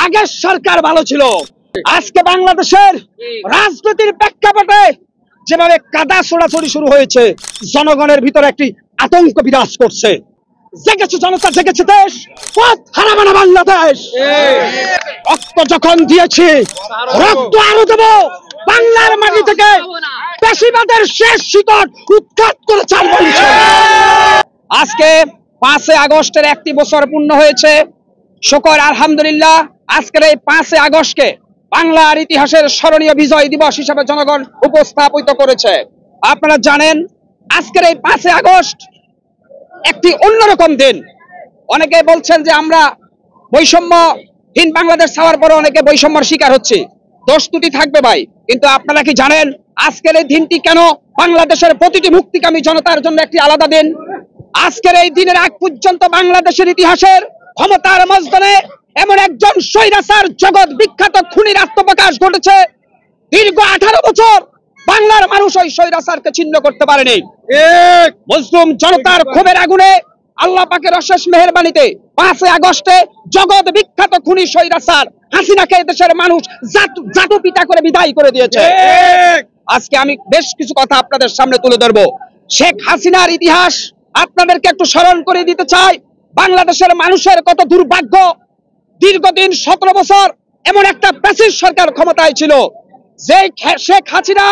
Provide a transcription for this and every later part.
আগের সরকার ভালো ছিল। আজকে বাংলাদেশের রাজনীতির প্রেক্ষাপটে যেভাবে কাদা ছোড়াছড়ি শুরু হয়েছে, জনগণের ভিতরে একটি আতঙ্ক বিরাজ করছে। জেগেছে জনতা, জেগেছে দেশ, পথ হারাবে না বাংলাদেশ। রক্ত যখন দিয়েছি, রক্ত আরো দেব। বাংলার মাটি থেকে পেশিবাদের শেষ শিকড় উৎখাত করে ছাড়ব। আজকে 5 আগস্টের একটি বছর পূর্ণ হয়েছে। শুকর আলহামদুলিল্লাহ, আজকের এই 5 আগস্টকে বাংলার ইতিহাসের স্মরণীয় বিজয় দিবস হিসেবে জনগণ উপস্থাপিত করেছে। আপনারা জানেন, আজকের এই 5 আগস্ট একটি অন্যরকম দিন। অনেকে বলছেন যে আমরা বৈষম্যহীন বাংলাদেশ ছাড়ার পরে অনেকে বৈষম্যের শিকার হচ্ছে। দোষ ত্রুটি থাকবে ভাই, কিন্তু আপনারা কি জানেন আজকের এই দিনটি কেন বাংলাদেশের প্রতিটি মুক্তিকামী জনতার জন্য একটি আলাদা দিন? আজকের এই দিনের আগ পর্যন্ত বাংলাদেশের ইতিহাসের ক্ষমতার ময়দানে এমন একজন স্বৈরাচার জগৎ বিখ্যাত খুনির আত্মপ্রকাশ ঘটেছে। দীর্ঘ 18 বছর বাংলার মানুষ ওই স্বৈরাচারকে ছিন্ন করতে পারেনি। মুসলিম জনতার ক্ষোভের আগুনে আল্লাহ পাকের অশেষ মেহেরবানিতে 5 আগস্টে জগৎ বিখ্যাত খুনি স্বৈরাচার হাসিনাকে দেশের মানুষ জাদু পিটা করে বিদায় করে দিয়েছে। আজকে আমি বেশ কিছু কথা আপনাদের সামনে তুলে ধরবো। শেখ হাসিনার ইতিহাস আপনাদেরকে একটু স্মরণ করে দিতে চাই। বাংলাদেশের মানুষের কত দুর্ভাগ্য, দীর্ঘদিন 17 বছর এমন একটা ফ্যাসিস্ট সরকার ক্ষমতায় ছিল যে শেখ হাসিনা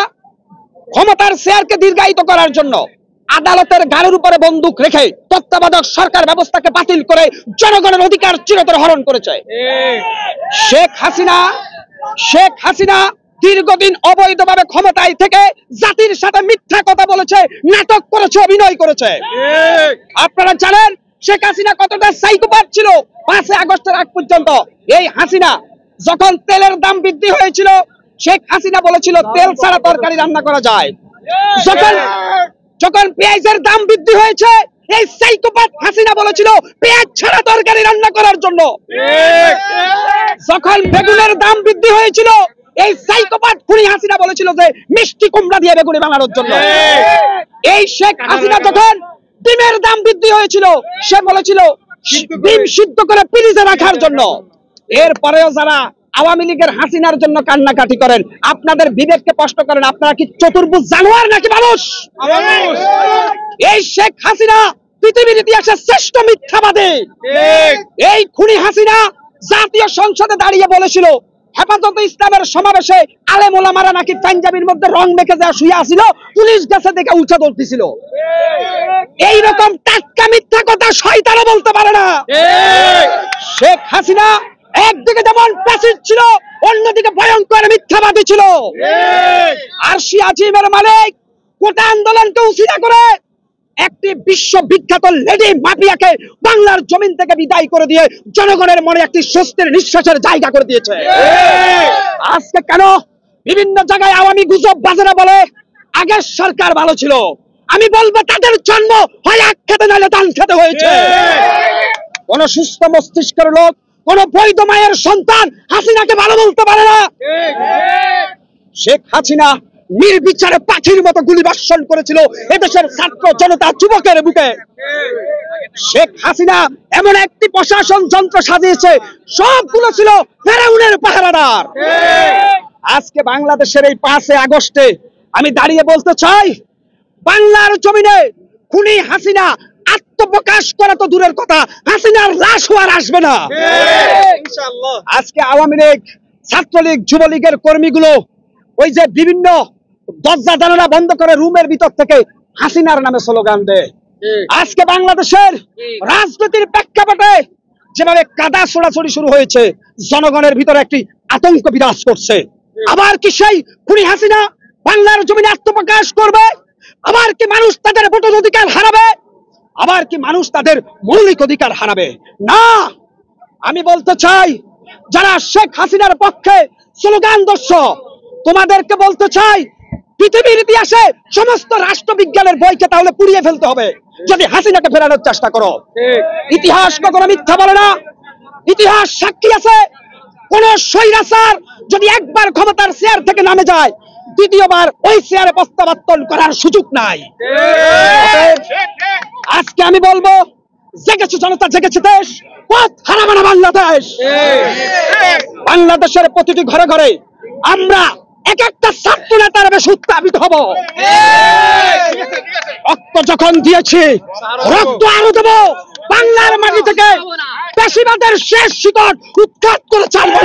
ক্ষমতার চেয়ারকে দীর্ঘায়িত করার জন্য আদালতের গাড়ির উপরে বন্দুক রেখে তত্ত্বাবধায়ক সরকার ব্যবস্থাকে বাতিল করে জনগণের অধিকার চিরতরে হরণ করেছে। শেখ হাসিনা দীর্ঘদিন অবৈধভাবে ক্ষমতায় থেকে জাতির সাথে মিথ্যা কথা বলেছে, নাটক করেছে, অভিনয় করেছে। আপনারা জানেন শেখ হাসিনা কতটা সাইকোপ্যাথ ছিল। 5 আগস্টের আগ পর্যন্ত এই হাসিনা যখন তেলের দাম বৃদ্ধি হয়েছিল, শেখ হাসিনা বলেছিল তেল ছাড়া তরকারি রান্না করা যায়। যখন পেঁয়াজের দাম বৃদ্ধি হয়েছে, এই সাইকোপ্যাথ হাসিনা বলেছিল পেঁয়াজ ছাড়া তরকারি রান্না করার জন্য। যখন বেগুনের দাম বৃদ্ধি হয়েছিল, এই সাইকোপ্যাথ খুনি হাসিনা বলেছিল যে মিষ্টি কুমড়া দিয়ে বেগুনি বানানোর জন্য। এই শেখ হাসিনা যখন ডিমের দাম বৃদ্ধি হয়েছিল, সে বলেছিল ডিম সিদ্ধ করে ফ্রিজে রাখার জন্য। এরপরেও যারা আওয়ামী লীগের হাসিনার জন্য কান্নাকাটি করেন, আপনাদের বিবেককে প্রশ্ন করেন, আপনারা কি চতুর্ভুজ জানোয়ার নাকি মানুষ? এই শেখ হাসিনা পৃথিবীর ইতিহাসের শ্রেষ্ঠ মিথ্যাবাদী। এই খুনি হাসিনা জাতীয় সংসদে দাঁড়িয়ে বলেছিল হেফাজতে ইসলামের সমাবেশে আলেম ওলামারা নাকি পাঞ্জাবির মধ্যে রং মেখে যা শুয়ে আছিল, পুলিশ গাছে দেখে উঠে দৌড়তেছিল। এইরকম টাটকা মিথ্যা কথা শয়তানও বলতে পারে না। শেখ হাসিনা একদিকে যেমন প্যাসিভ ছিল, অন্যদিকে ভয়ঙ্কর মিথ্যাবাদী ছিল। আরশি আজিমের মালিক কোটা আন্দোলনকে উছিলা করে একটি বিশ্ববিখ্যাত লেডি মাফিয়াকে বাংলার জমিন থেকে বিদায় করে দিয়ে জনগণের মনে একটি স্বস্তির নিঃশ্বাসের জায়গা করে দিয়েছে। আজকে কেন বিভিন্ন জায়গায় আওয়ামী গুজব বাজারে বলে আগের সরকার ভালো ছিল? আমি বলবো তাদের জন্ম হয় আখ খেতে নাহলে ধান খেতে হয়েছে। কোন সুস্থ মস্তিষ্কের লোক, কোন বৈধ মায়ের সন্তান হাসিনাকে ভালো বলতে পারে না। শেখ হাসিনা নির্বিচারে পাখির মতো গুলি বর্ষণ করেছিল এদেশের ছাত্র জনতা যুবকের বুকে। শেখ হাসিনা এমন একটি প্রশাসন যন্ত্র সাজিয়েছে, সবগুলো ছিল ফেরাউনের পাহারাদার। আজকে বাংলাদেশের এই 5 আগস্টে আমি দাঁড়িয়ে বলতে চাই, বাংলার জমিনে খুনি হাসিনা আত্মপ্রকাশ করা তো দূরের কথা, হাসিনার লাশ হওয়ার আসবে না। আজকে আওয়ামী লীগ, ছাত্রলীগ, যুবলীগের কর্মীগুলো ওই যে বিভিন্ন দরজা জানালা বন্ধ করে রুমের ভিতর থেকে হাসিনার নামে স্লোগান দেয়। আজকে বাংলাদেশের রাজনীতির প্রেক্ষাপটে যেভাবে কাদা ছোড়াছড়ি শুরু হয়েছে, জনগণের ভিতরে একটি আতঙ্ক বিরাজ করছে। আবার কি সেই খুনি হাসিনা বাংলার জমিনে আত্মপ্রকাশ করবে? আবার কি মানুষ তাদের ভোটার অধিকার হারাবে? আবার কি মানুষ তাদের মৌলিক অধিকার হারাবে? না, আমি বলতে চাই যারা শেখ হাসিনার পক্ষে স্লোগান দর্শ, তোমাদেরকে বলতে চাই পৃথিবীর ইতিহাসে সমস্ত রাষ্ট্রবিজ্ঞানের বইকে তাহলে পুড়িয়ে ফেলতে হবে যদি হাসিনাকে ফেরানোর চেষ্টা করো। ইতিহাস কখনো মিথ্যা বলে না। ইতিহাস সাক্ষী আছে, কোন স্বৈরাচার যদি একবার ক্ষমতার চেয়ার থেকে নামে যায়, দ্বিতীয়বার ওই চেয়ারে প্রত্যাবর্তন করার সুযোগ নাই। আজকে আমি বলবো, জেগেছে জনতা, জেগেছে দেশ, পথ হারাবে না বাংলাদেশ। বাংলাদেশের প্রতিটি ঘরে ঘরে আমরা এক একটা ছাত্র নেতার বেশ উত্থাপিত হব। রক্ত যখন দিয়েছি রক্ত আরো দেব। বাংলার মাটি থেকে পেশিবাদের শেষ শিকড় উৎখাত করে ছাড়ব।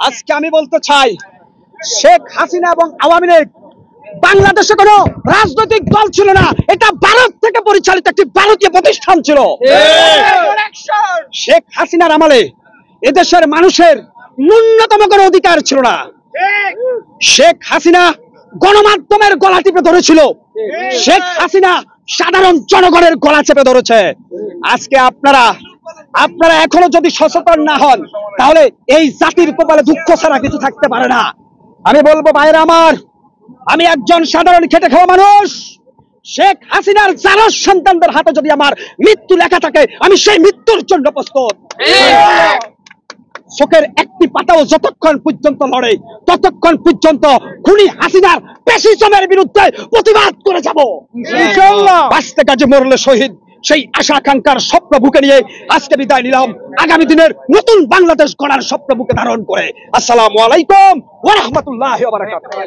আজকে আমি বলতে চাই, শেখ হাসিনা এবং আওয়ামী লীগ বাংলাদেশে কোনো রাজনৈতিক দল ছিল না, এটা ভারত থেকে পরিচালিত একটি ভারতীয় প্রতিষ্ঠান ছিল। শেখ হাসিনার আমলে এদেশের মানুষের ন্যূনতম কোনো অধিকার ছিল না। শেখ হাসিনা গণমাধ্যমের গলা টিপে ধরেছিল, শেখ হাসিনা সাধারণ জনগণের গলা চেপে ধরেছে। আজকে আপনারা এখনো যদি সচেতন না হন, তাহলে এই জাতির কপালে দুঃখ ছাড়া কিছু থাকতে পারে না। আমি বলবো ভাইরা আমার, আমি একজন সাধারণ খেটে খাওয়া মানুষ। শেখ হাসিনার জারজ সন্তানদের হাতে যদি আমার মৃত্যু লেখা থাকে, আমি সেই মৃত্যুর জন্য প্রস্তুত। চোখের একটি পাতাও যতক্ষণ পর্যন্ত লড়ে, ততক্ষণ পর্যন্ত খুনি হাসিনার পেশিজমের বিরুদ্ধে প্রতিবাদ করে যাব ইনশাআল্লাহ। বাঁচতে কাজে মরলে শহীদ, সেই আশা আকাঙ্ক্ষার স্বপ্ন বুকে নিয়ে আজকে বিদায় নিলাম, আগামী দিনের নতুন বাংলাদেশ গড়ার স্বপ্ন বুকে ধারণ করে। আসসালামু আলাইকুম ওয়া রাহমাতুল্লাহি ওয়া বারাকাতুহু।